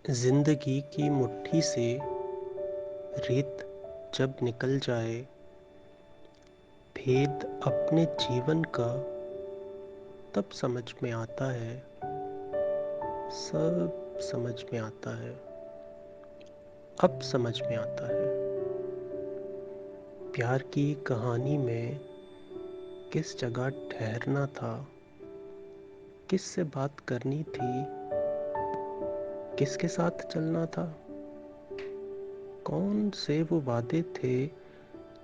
जिंदगी की मुट्ठी से रेत जब निकल जाए, भेद अपने जीवन का तब समझ में आता है, सब समझ में आता है, अब समझ में आता है। प्यार की कहानी में किस जगह ठहरना था, किस से बात करनी थी, किसके साथ चलना था, कौन से वो वादे थे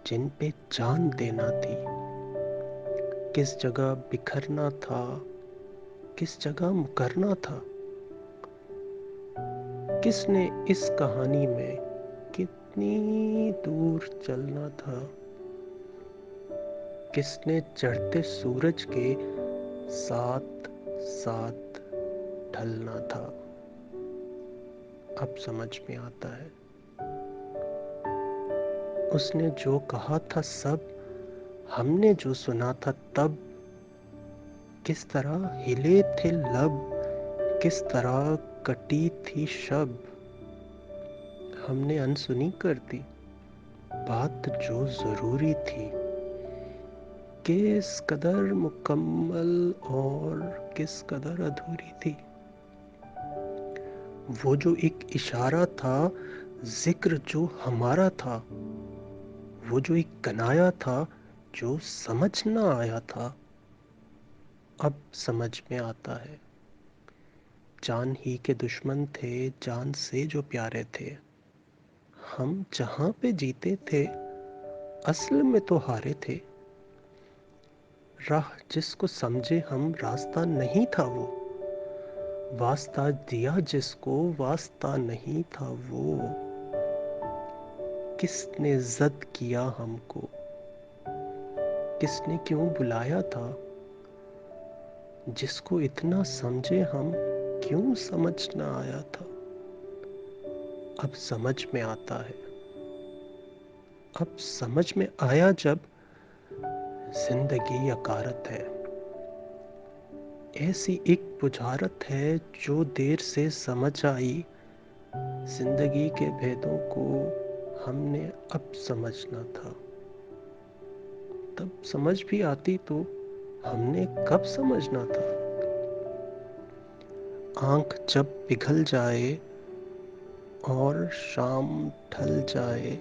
जिन पे जान देना थी, किस जगह बिखरना था, किस जगह मुकरना था। किसने इस कहानी में कितनी दूर चलना था, किसने चढ़ते सूरज के साथ साथ ढलना था, अब समझ में आता है। उसने जो कहा था सब, हमने जो सुना था तब, किस तरह हिले थे लब, किस तरह कटी थी शब। हमने अनसुनी कर दी बात जो जरूरी थी, किस कदर मुकम्मल और किस कदर अधूरी थी। वो जो एक इशारा था, जिक्र जो हमारा था, वो जो एक कनाया था जो समझ ना आया था, अब समझ में आता है। जान ही के दुश्मन थे, जान से जो प्यारे थे, हम जहां पे जीते थे असल में तो हारे थे। राह जिसको समझे हम रास्ता नहीं था वो, वास्ता दिया जिसको वास्ता नहीं था वो। किसने जद किया हमको, किसने क्यों बुलाया था, जिसको इतना समझे हम क्यों समझ ना आया था, अब समझ में आता है। अब समझ में आया जब जिंदगी अकारत है, ऐसी एक बुझारत है जो देर से समझ आई। जिंदगी के भेदों को हमने अब समझना था, तब समझ भी आती तो हमने कब समझना था। आंख जब पिघल जाए और शाम ढल जाए,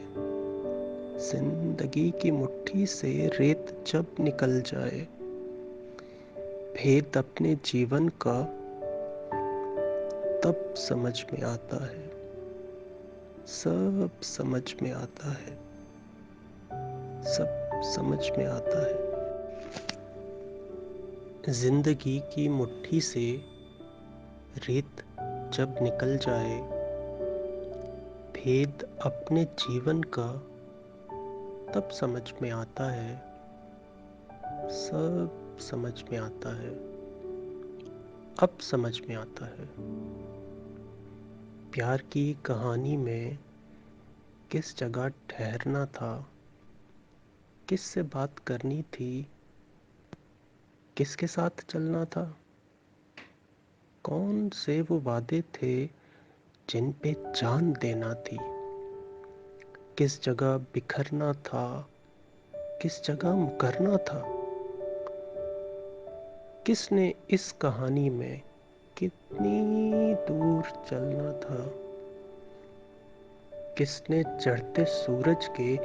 जिंदगी की मुट्ठी से रेत जब निकल जाए, भेद अपने जीवन का तब समझ में आता है, सब समझ में आता है, सब समझ में आता है। जिंदगी की मुट्ठी से रेत जब निकल जाए, भेद अपने जीवन का तब समझ में आता है, सब समझ में आता है, अब समझ में आता है। प्यार की कहानी में किस जगह ठहरना था, किस से बात करनी थी, किसके साथ चलना था, कौन से वो वादे थे जिन पे जान देना थी, किस जगह बिखरना था, किस जगह मुकरना था। किसने इस कहानी में कितनी दूर चलना था, किसने चढ़ते सूरज के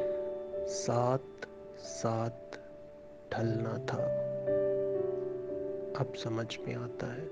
साथ साथ ढलना था, अब समझ में आता है।